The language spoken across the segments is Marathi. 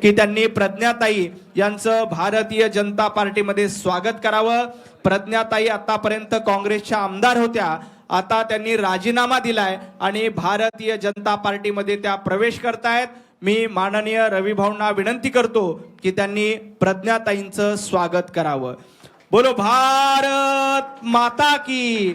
की त्यांनी प्रज्ञाताई यांचं भारतीय जनता पार्टीमध्ये स्वागत करावं। प्रज्ञाताई आतापर्यंत काँग्रेसच्या आमदार होत्या, आता त्यांनी राजीनामा दिलाय आणि भारतीय जनता पार्टीमध्ये त्या प्रवेश करतायत। मी माननीय रवी भाऊंना विनंती करतो की त्यांनी प्रज्ञाताईंचं स्वागत करावं। बोलो भारत माता की,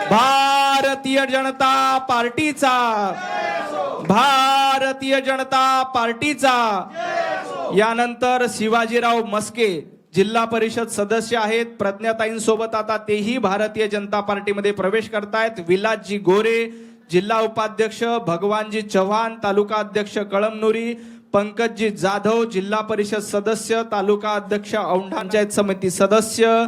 भारतीय जनता पार्टीचा, भारतीय जनता पार्टीचा। यानंतर शिवाजीराव मस्के जिल्हा परिषद सदस्य आहेत, प्रज्ञाताईंसोबत आता तेही भारतीय जनता पार्टीमध्ये प्रवेश करतायत। विलासजी गोरे जिल्हा उपाध्यक्ष, भगवानजी चव्हाण तालुका अध्यक्ष कळमनुरी, पंकजजी जाधव जिल्हा परिषद सदस्य तालुका अध्यक्ष औंढा पंचायत समिती सदस्य,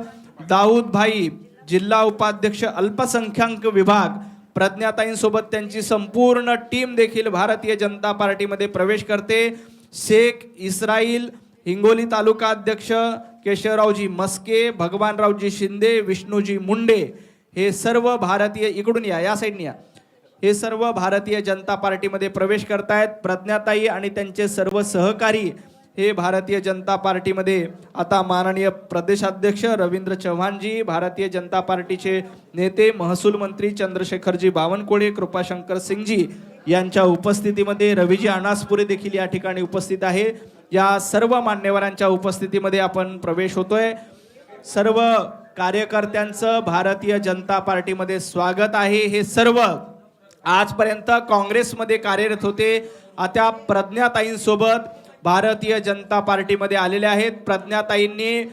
दाऊद भाई जिल्हा उपाध्यक्ष अल्पसंख्याक विभाग। प्रज्ञाताईंसोबत त्यांची संपूर्ण टीम देखील भारतीय जनता पार्टीमध्ये प्रवेश करते। शेख इस्राईल हिंगोली तालुका अध्यक्ष केशवरावजी मस्के, भगवानरावजी शिंदे, विष्णूजी मुंडे हे सर्व भारतीय, इकडून या साईडने या, हे सर्व भारतीय जनता पार्टीमध्ये प्रवेश करतायत। प्रज्ञाताई आणि त्यांचे सर्व सहकारी हे भारतीय जनता पार्टीमध्ये आता माननीय प्रदेशाध्यक्ष रवींद्र चव्हाणजी, भारतीय जनता पार्टीचे नेते महसूल मंत्री चंद्रशेखरजी बावनकुळे, कृपाशंकर सिंगजी यांच्या उपस्थितीमध्ये रवीजी अनासपुरे देखील या ठिकाणी उपस्थित आहे। या सर्व मान्यवरांच्या उपस्थितीमध्ये आपण प्रवेश होतोय। सर्व कार्यकर्त्यांचं भारतीय जनता पार्टीमध्ये स्वागत आहे। हे सर्व आजपर्यंत काँग्रेसमध्ये कार्यरत होते, आता प्रज्ञाताईंसोबत भारतीय जनता पार्टीमध्ये आलेले आहेत। प्रज्ञाताईंनी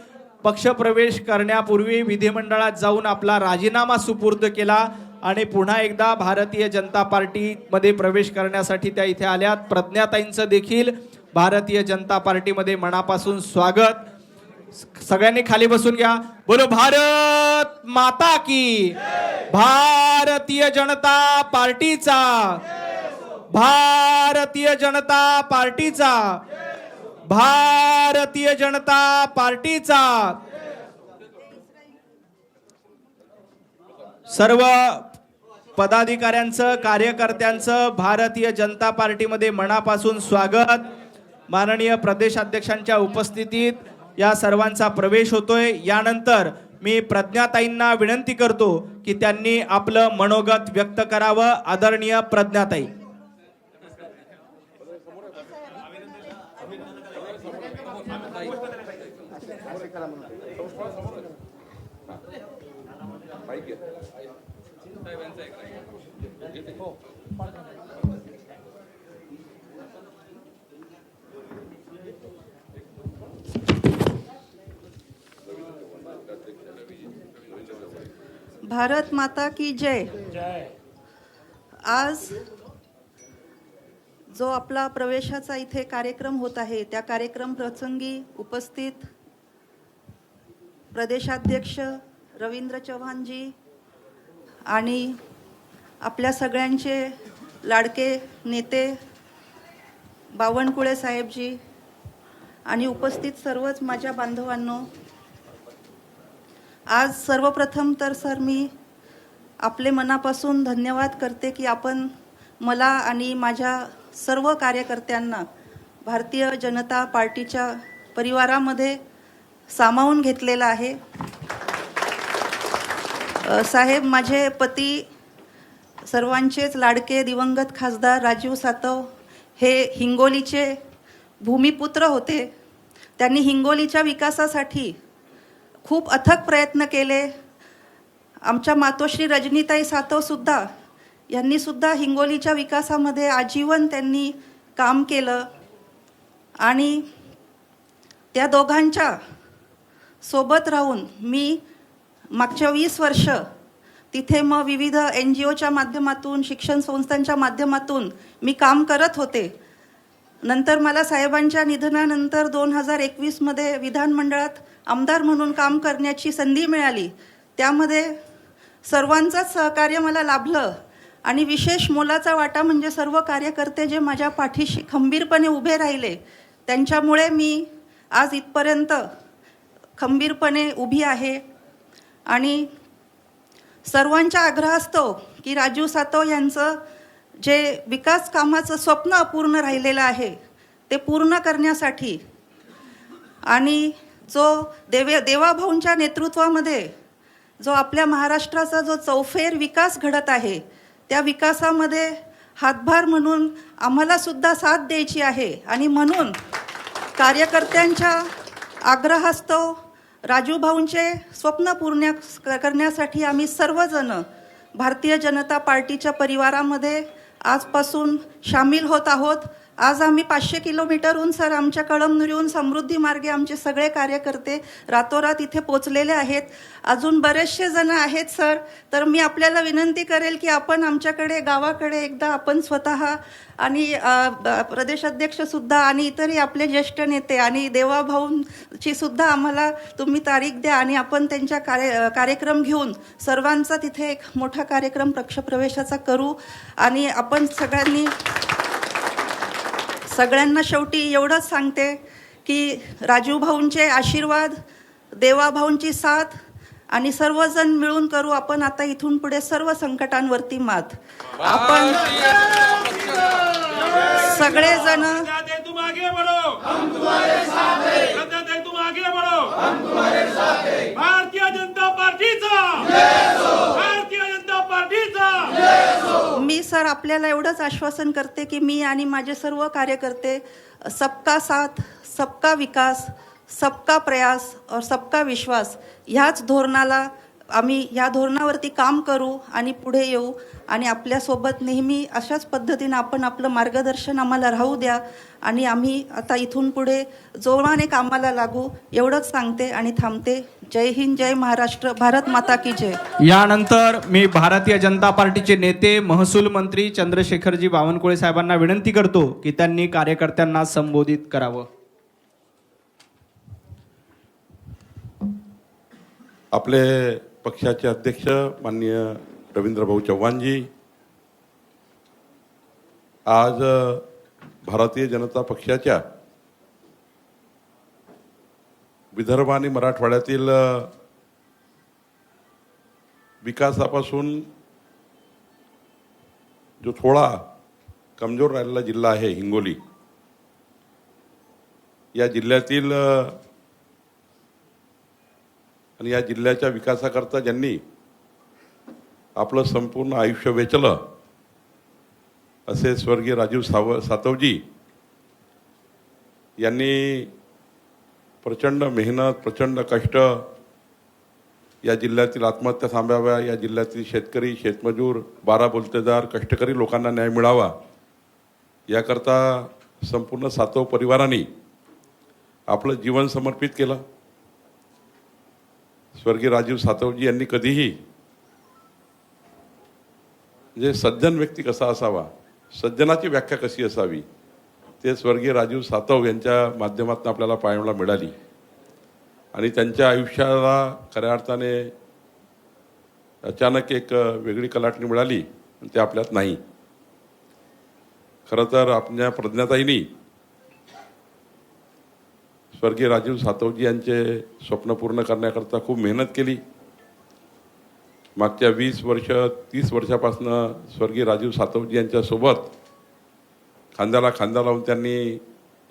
पक्षप्रवेश करण्यापूर्वी विधिमंडळात जाऊन आपला राजीनामा सुपूर्द केला आणि पुन्हा एकदा भारतीय जनता पार्टीमध्ये प्रवेश करण्यासाठी त्या इथे आल्यात। प्रज्ञाताईंचं देखील भारतीय जनता पार्टीमध्ये मनापासून स्वागत। सगळ्यांनी खाली बसून घ्या। बोलो भारत माता की, भारतीय जनता पार्टीचा, भारतीय जनता पार्टीचा, भारतीय जनता पार्टीचा। सर्व पदाधिकाऱ्यांचं, कार्यकर्त्यांचं भारतीय जनता पार्टीमध्ये मनापासून स्वागत। माननीय प्रदेशाध्यक्षांच्या उपस्थितीत या सर्वांचा प्रवेश होतोय। यानंतर मी प्रज्ञाताईंना विनंती करतो की त्यांनी आपलं मनोगत व्यक्त करावं। आदरणीय प्रज्ञाताई। भारत माता की जय। आज जो आपला प्रवेशाचा इथे कार्यक्रम होत आहे, त्या कार्यक्रम प्रसंगी उपस्थित प्रदेशाध्यक्ष रवींद्र चव्हाणजी आणि आपल्या सगळ्यांचे लाडके नेते बावनकुळे साहेबजी आणि उपस्थित सर्वच माझ्या बांधवांनो, आज सर्वप्रथम तर सर मी आपले मनापासून धन्यवाद करते की आपण मला आणि माझ्या सर्व कार्यकर्त्यांना भारतीय जनता पार्टीच्या परिवारामध्ये सामावून घेतलेलं आहे। साहेब, माझे पती सर्वांचेच लाडके दिवंगत खासदार राजीव सातव हे हिंगोलीचे भूमिपुत्र होते। त्यांनी हिंगोलीच्या विकासासाठी खूप अथक प्रयत्न केले। आमच्या मातोश्री रजनीताई सातव सुद्धा यांनी सुद्धा हिंगोलीच्या विकासामध्ये आजीवन त्यांनी काम केलं आणि त्या दोघांच्या सोबत राहून मी मागच्या 20 वर्ष तिथे मग विविध NGOच्या माध्यमातून, शिक्षण संस्थांच्या माध्यमातून मी काम करत होते। नंतर मला साहेबांच्या निधनानंतर 2021 मध्ये विधानमंडळात आमदार म्हणून काम करण्याची संधी मिळाली। त्यामध्ये सर्वांचंच सहकार्य मला लाभलं आणि विशेष मोलाचा वाटा म्हणजे सर्व कार्यकर्ते जे माझ्या पाठीशी खंबीरपणे उभे राहिले, त्यांच्यामुळे मी आज इथपर्यंत खंबीरपणे उभी आहे। आणि सर्वांच्या आग्रहास्तव की राजीव सातव यांचं जे विकास कामाचं स्वप्न अपूर्ण राहिलेलं आहे ते पूर्ण करण्यासाठी आणि जो देवाभाऊंच्या नेतृत्वामध्ये जो आपल्या महाराष्ट्राचा जो चौफेर विकास घडत आहे, त्या विकासामध्ये हातभार म्हणून आम्हाला सुद्धा साथ द्यायची आहे. आणि म्हणून कार्यकर्त्यांच्या आग्रहास्तव राजूभाऊंचे स्वप्न पूर्ण करण्यासाठी आम्ही सर्वजण भारतीय जनता पार्टीच्या परिवारामध्ये आजपासून सामील होत आहोत. आज आम्ही 500 किलोमीटरहून सर आमच्या कळमनुरीहून समृद्धी मार्गे आमचे सगळे कार्यकर्ते रातोरात इथे पोचलेले आहेत. अजून बरेचसे जण आहेत सर. तर मी आपल्याला विनंती करेल की आपण आमच्याकडे गावाकडे एकदा आपण स्वतः आणि प्रदेशाध्यक्षसुद्धा आणि इतरही आपले ज्येष्ठ नेते आणि देवाभाऊंची सुद्धा आम्हाला तुम्ही तारीख द्या आणि आपण त्यांच्या कार्यक्रम घेऊन सर्वांचा तिथे एक मोठा कार्यक्रम पक्षप्रवेशाचा करू. आणि आपण सगळ्यांना शेवटी एवढंच सांगते की राजूभाऊंचे आशीर्वाद, देवाभाऊंची साथ आणि सर्वजण मिळून करू आपण आता इथून पुढे सर्व संकटांवरती मात. आपण सगळेजण तुम आगे बढ़ो, हम तुम्हारे साथ हैं. तुम आगे बढ़ो, हम तुम्हारे साथ हैं. भारतीय जनता पार्टीचा जय हो, भारतीय जनता पार्टीचा जय हो. मी सर आपल्याला एवढंच आश्वासन करते की मी आणि माझे सर्व कार्यकर्ते सबका साथ, सबका विकास, सबका प्रयास और सबका विश्वास ह्याच धोरणाला आम्ही ह्या धोरणावरती काम करू आणि पुढे येऊ. आणि आपल्यासोबत नेहमी अशाच पद्धतीने आपण आपलं मार्गदर्शन आम्हाला राहू द्या आणि आम्ही आता इथून पुढे जोराने कामाला लागू एवढंच सांगते आणि थांबते. जय हिंद, जय महाराष्ट्र, भारत माता की जय. यानंतर मी भारतीय जनता पार्टीचे नेते महसूल मंत्री चंद्रशेखरजी बावनकुळे साहेबांना विनंती करतो की त्यांनी कार्यकर्त्यांना संबोधित करावं. आपले पक्षाचे अध्यक्ष माननीय रवींद्रभाऊ चव्हाणजी आज भारतीय जनता पक्षाच्या विदर्भ आणि मराठवाड्यातील विकासापासून जो थोडा कमजोर राहिलेला जिल्हा आहे हिंगोली, या जिल्ह्यातील आणि या जिल्ह्याच्या विकासाकरता ज्यांनी आपलं संपूर्ण आयुष्य वेचलं असे स्वर्गीय राजीव सातवजी यांनी प्रचंड मेहनत, प्रचंड कष्ट या जिल्ह्यातील आत्महत्या थांबाव्या, या जिल्ह्यातील शेतकरी, शेतमजूर, 12 बोलतेदार, कष्टकरी लोकांना न्याय मिळावा याकरता संपूर्ण सातव परिवाराने आपलं जीवन समर्पित केलं. स्वर्गीय राजीव सातवजी यांनी कधीही म्हणजे सज्जन व्यक्ती कसा असावा, सज्जनाची व्याख्या कशी असावी, ते स्वर्गीय राजीव सातव यांच्या माध्यमातून आपल्याला पाहायला मिळाली. आणि त्यांच्या आयुष्याला खऱ्या अर्थाने अचानक एक वेगळी कलाटणी मिळाली आणि ते आपल्यात नाही. खरं तर आपल्या प्रज्ञाताईंनी स्वर्गीय राजीव सातवजी यांचे स्वप्न पूर्ण करण्याकरता खूप मेहनत केली. मागच्या 20-30 वर्षापासून स्वर्गीय राजीव सातवजी यांच्यासोबत खांद्याला खांदा लावून त्यांनी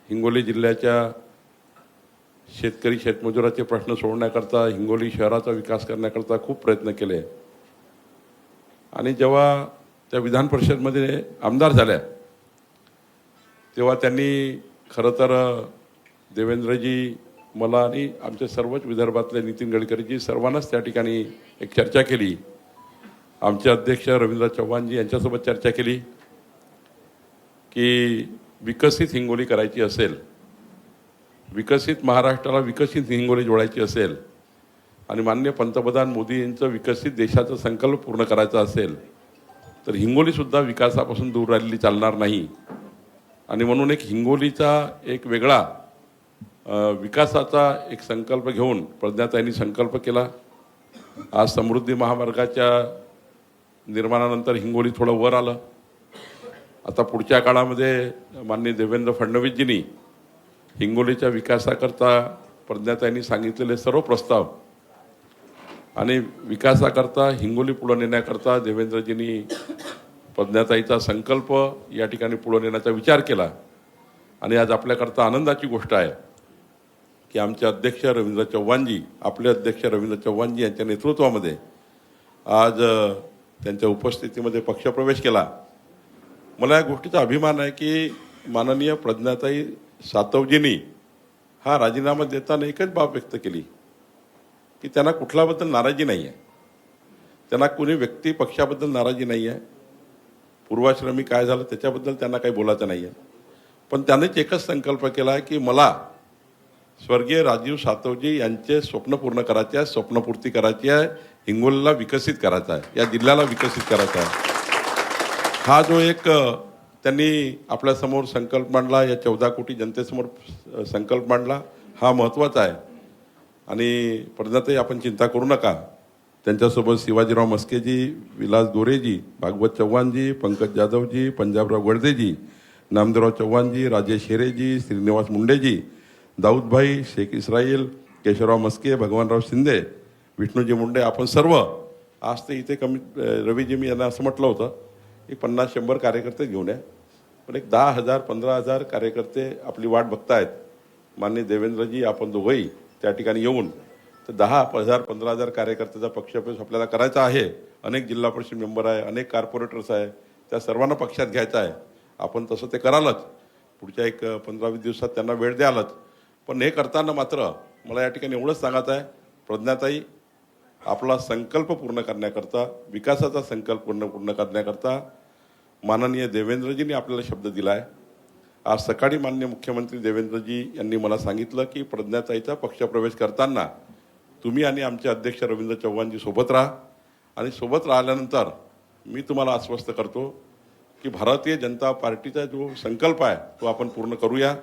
हिंगोली जिल्ह्याच्या शेतकरी शेतमजुराचे प्रश्न सोडवण्याकरता, हिंगोली शहराचा विकास करण्याकरता खूप प्रयत्न केले. आणि जेव्हा त्या विधान परिषदमध्ये आमदार झाल्या तेव्हा त्यांनी खरं तर देवेंद्रजी, मला आणि आमच्या सर्वच विदर्भातले नितीन गडकरीजी सर्वांनाच त्या ठिकाणी एक चर्चा केली. आमचे अध्यक्ष रवींद्र चव्हाणजी यांच्यासोबत चर्चा केली की विकसित हिंगोली करायची असेल, विकसित महाराष्ट्राला विकसित हिंगोली जोडायची असेल आणि माननीय पंतप्रधान मोदी यांचं विकसित देशाचा संकल्प पूर्ण करायचा असेल तर हिंगोलीसुद्धा विकासापासून दूर राहिलेली चालणार नाही. आणि म्हणून एक हिंगोलीचा एक वेगळा विकासाचा एक संकल्प घेऊन प्रज्ञाताईंनी संकल्प केला. आज समृद्धी महामार्गाच्या निर्माणानंतर हिंगोली थोडं वर आलं. आता पुढच्या काळामध्ये माननीय देवेंद्र फडणवीसजींनी हिंगोलीच्या विकासाकरता प्रज्ञाताईंनी सांगितलेले सर्व प्रस्ताव आणि विकासाकरता हिंगोली पुढे नेण्याकरता देवेंद्रजींनी प्रज्ञाताईचा संकल्प या ठिकाणी पुढे नेण्याचा विचार केला. आणि आज आपल्याकरता आनंदाची गोष्ट आहे की आमचे अध्यक्ष रवींद्र चव्हाणजी, आपले अध्यक्ष रवींद्र चव्हाणजी यांच्या नेतृत्वामध्ये आज त्यांच्या उपस्थितीमध्ये पक्षप्रवेश केला. मला या गोष्टीचा अभिमान आहे की माननीय प्रज्ञाताई सातवजींनी हा राजीनामा देताना एकच बाब व्यक्त केली की त्यांना कुठल्याबद्दल नाराजी नाही आहे, त्यांना कोणी व्यक्ती पक्षाबद्दल नाराजी नाही आहे, पूर्वाश्रमी काय झालं त्याच्याबद्दल त्यांना काही बोलायचं नाही आहे. पण त्यांनीच एकच संकल्प केला आहे की मला स्वर्गीय राजीव सातवजी यांचे स्वप्न पूर्ण करायचे आहे, स्वप्नपूर्ती करायची आहे, हिंगोलीला विकसित करायचा आहे, या जिल्ह्याला विकसित करायचा आहे. हा जो एक त्यांनी आपल्यासमोर संकल्प मांडला, या 14 कोटी जनतेसमोर संकल्प मांडला, हा महत्त्वाचा आहे. आणि प्रज्ञाताई आपण चिंता करू नका, त्यांच्यासोबत शिवाजीराव मस्केजी, विलास गोरेजी, भागवत चव्हाणजी, पंकज जाधवजी, पंजाबराव गडदेजी, नामदेवराव चव्हाणजी, राजेश हेरेजी, श्रीनिवास मुंडेजी, दाऊदभाई, शेख इस्राईल, केशवराव मस्के, भगवानराव शिंदे, विष्णूजी मुंडे, आपण सर्व आज ते इथे रवीजी मी यांना असं म्हटलं होतं एक 50-100 कार्यकर्ते घेऊन या, पण एक 10,000-15,000 कार्यकर्ते आपली वाट बघतायत. माननीय देवेंद्रजी आपण दोघंही त्या ठिकाणी येऊन तर 10,000-15,000 कार्यकर्त्याचा पक्षप्रवेश आपल्याला करायचा आहे. अनेक जिल्हा परिषद मेंबर आहे, अनेक कॉर्पोरेटर्स आहे, त्या सर्वांना पक्षात घ्यायचं आहे. आपण तसं ते करालच, पुढच्या एक 15-20 दिवसात त्यांना वेळ द्यालच. पण हे करताना मात्र मला या ठिकाणी एवढंच सांगायचं आहे, प्रज्ञाताई आपला संकल्प पूर्ण करण्याकरता, विकासाचा संकल्प पूर्ण करण्याकरता माननीय देवेंद्रजींनी आपल्याला शब्द दिला आहे. आज सकाळी माननीय मुख्यमंत्री देवेंद्रजी यांनी मला सांगितलं की प्रज्ञाताईचा पक्षप्रवेश करताना तुम्ही आणि आमचे अध्यक्ष रवींद्र चव्हाणजी सोबत राहा, आणि सोबत राहिल्यानंतर मी तुम्हाला आश्वस्त करतो की भारतीय जनता पार्टीचा जो संकल्प आहे तो आपण पूर्ण करूया,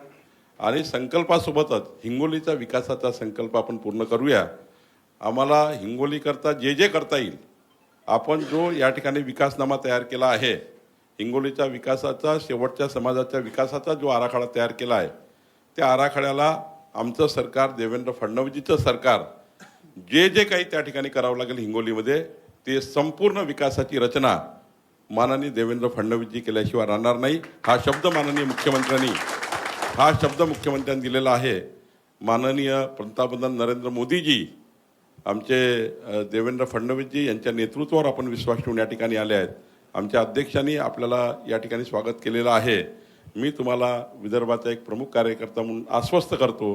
आणि संकल्पासोबतच हिंगोलीचा विकासाचा संकल्प आपण पूर्ण करूया. आम्हाला हिंगोलीकरता जे जे करता येईल, आपण जो या ठिकाणी विकासनामा तयार केला आहे, हिंगोलीच्या विकासाचा, शेवटच्या समाजाच्या विकासाचा जो आराखडा तयार केला आहे, त्या आराखड्याला आमचं सरकार, देवेंद्र फडणवीसजीचं सरकार जे जे काही त्या ठिकाणी करावं लागेल हिंगोलीमध्ये, ते संपूर्ण विकासाची रचना माननीय देवेंद्र फडणवीसजी केल्याशिवाय राहणार नाही. हा शब्द मुख्यमंत्र्यांनी दिलेला आहे. माननीय पंतप्रधान नरेंद्र मोदीजी, आमचे देवेंद्र फडणवीसजी यांच्या नेतृत्वावर आपण विश्वास ठेवून या ठिकाणी आले आहेत. आमच्या अध्यक्षांनी आपल्याला या ठिकाणी स्वागत केलेलं आहे. मी तुम्हाला विदर्भाचा एक प्रमुख कार्यकर्ता म्हणून आश्वस्त करतो,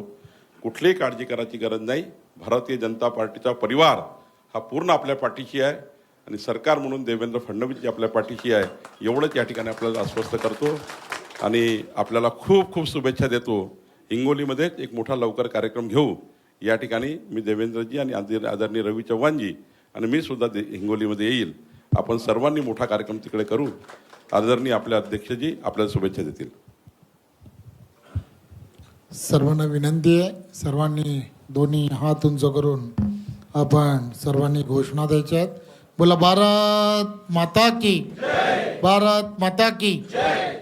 कुठलीही काळजी करायची गरज नाही. भारतीय जनता पार्टीचा परिवार हा पूर्ण आपल्या पाठीशी आहे, आणि सरकार म्हणून देवेंद्र फडणवीसजी आपल्या पाठीशी आहे, एवढंच या ठिकाणी आपल्याला आश्वस्त करतो. आणि आपल्याला खूप खूप शुभेच्छा देतो. हिंगोलीमध्येच एक मोठा लवकर कार्यक्रम घेऊ. या ठिकाणी मी देवेंद्रजी आणि आदरणीय रवी चव्हाणजी आणि मी सुद्धा हिंगोलीमध्ये येईल. आपण सर्वांनी मोठा कार्यक्रम तिकडे करू. आदरणीय आपले अध्यक्षजी आपल्याला शुभेच्छा देतील. सर्वांना विनंती आहे, सर्वांनी दोन्ही हात उंच करून आपण सर्वांनी घोषणा द्यायच्या आहेत. बोला भारत माता की, भारत माता की,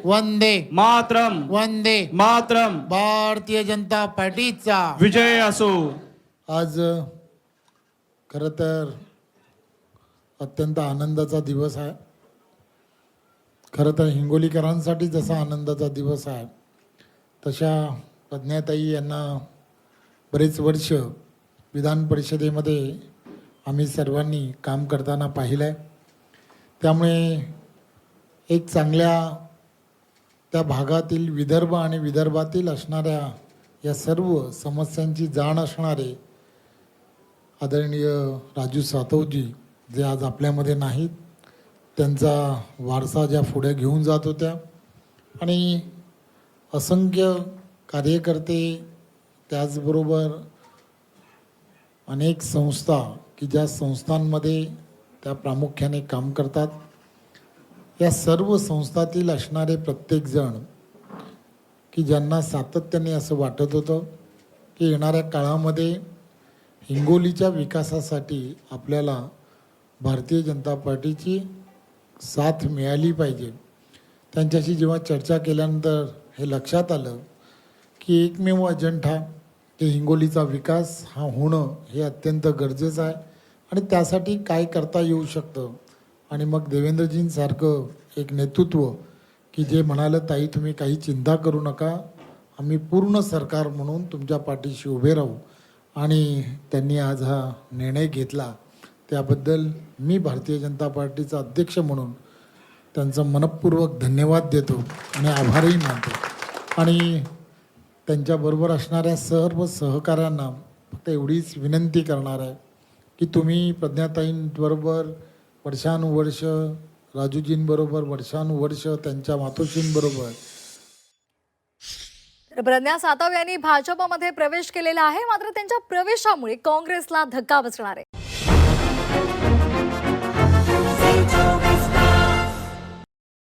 वंदे मातरम, वंदे मातरम, भारतीय जनता पार्टीचा विजय असो. आज खरं तर अत्यंत आनंदाचा दिवस आहे. खरं तर हिंगोलीकरांसाठी जसा आनंदाचा दिवस आहे, तशा प्रज्ञाताई यांना बरेच वर्ष विधान परिषदेमध्ये आम्ही सर्वांनी काम करताना पाहिलं आहे. त्यामुळे एक चांगल्या त्या भागातील विदर्भ आणि विदर्भातील असणाऱ्या या सर्व समस्यांची जाण असणारे आदरणीय राजू सातवजी, जे आज आपल्यामध्ये नाहीत, त्यांचा वारसा ज्या पुढे घेऊन जात होत्या, आणि असंख्य कार्यकर्ते, त्याचबरोबर अनेक संस्था की ज्या संस्थांमध्ये त्या प्रामुख्याने काम करतात, या सर्व संस्थातील असणारे प्रत्येकजण की ज्यांना सातत्याने असं वाटत होतं की येणाऱ्या काळामध्ये हिंगोलीच्या विकासासाठी आपल्याला भारतीय जनता पार्टीची साथ मिळाली पाहिजे. त्यांच्याशी जेव्हा चर्चा केल्यानंतर हे लक्षात आलं की एकमेव अजेंडा की हिंगोलीचा विकास हा होणं हे अत्यंत गरजेचं आहे, आणि त्यासाठी काय करता येऊ शकतं. आणि मग देवेंद्रजींसारखं एक नेतृत्व की जे म्हणालं, ताई तुम्ही काही चिंता करू नका, आम्ही पूर्ण सरकार म्हणून तुमच्या पाठीशी उभे राहू. आणि त्यांनी आज हा निर्णय घेतला त्याबद्दल मी भारतीय जनता पार्टीचा अध्यक्ष म्हणून त्यांचा मनपूर्वक धन्यवाद देतो आणि आभारही मानतो. आणि त्यांच्याबरोबर असणाऱ्या सर्व सहकाऱ्यांना फक्त एवढीच विनंती करणार आहे की तुम्ही प्रज्ञाताईंबरोबर वर्षानुवर्ष, राजूजींबरोबर वर्षानुवर्ष, त्यांच्या मातोश्रींबरोबर. प्रज्ञा सातव यांनी भाजपमध्ये प्रवेश केलेला आहे, मात्र त्यांच्या प्रवेशामुळे काँग्रेसला धक्का बसणार आहे.